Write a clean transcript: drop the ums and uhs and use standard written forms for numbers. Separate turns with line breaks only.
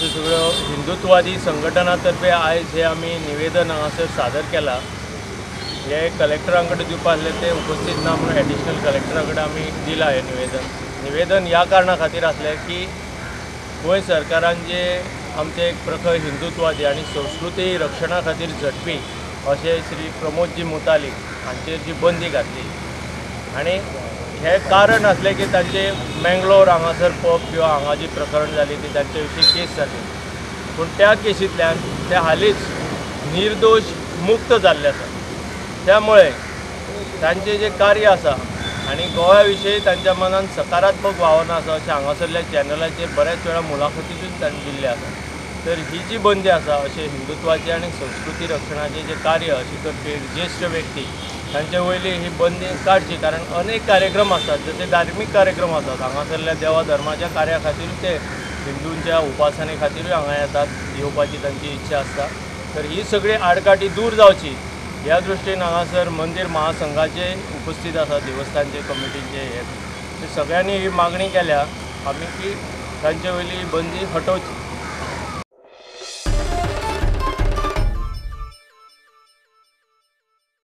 अशो सगळ्यो हिंदुत्ववादी संघटनातर्फे आयज हे आमी निवेदन हांगासर सादर केलां। हे कलेक्टरां कडेन दिवपा आसलें ते उपस्थित ना म्हणून एडिशनल कलेक्टरा कडेन आमी दिलां हें निवेदन ह्या कारणां खातीर आसलें की गोंय सरकारान जे आमचे एक प्रखर हिंदुत्ववादी आनी संस्कृती रक्षणा खातीर झटपी अशें श्री प्रमोदजी मुतालीक हांचेर जी बंदी घातली आनी हे कारण आसलें की तांचे मेंगलोर हांगासर पब किंवा हांगा जी प्रकरण जाली ती तांचे विशीं केस जाली, पूण त्या केसींतल्यान ते हालींच निर्दोश मुक्त जाल्ले आसा। त्यामुळे तांचे जे कार्य आसा आनी गोव्या विशीं तांच्या मनान सकारात्मक भावना आसा अशें हांगासरल्या चॅनलाचेर बऱ्याच वेळा मुलाखतींतून तांणी दिल्ले आसा। तर ही जी बंदी आसा अशें हिंदुत्वाचे आनी संस्कृती रक्षणाचे जे कार्य अशें करपी एक ज्येश्ठ व्यक्ती तांचे वयली ही बंदी काडची, कारण अनेक कार्यक्रम आसतात जसे धार्मीक कार्यक्रम आसात हांगासरल्या देवा धर्माच्या कार्या खातीर ते हिंदूंच्या उपासने खातीरूय हांगा येतात, येवपाची तांची इच्छा आसता। तर ही सगळी आडकाठी दूर जावची ह्या दृश्टीन हांगासर मंदिर महासंघाचे उपस्थित आसा, देवस्थानचे कमिटीचे हे सगळ्यांनी ही मागणी केल्या आमी की तांचे वयली ही बंदी हटोवची।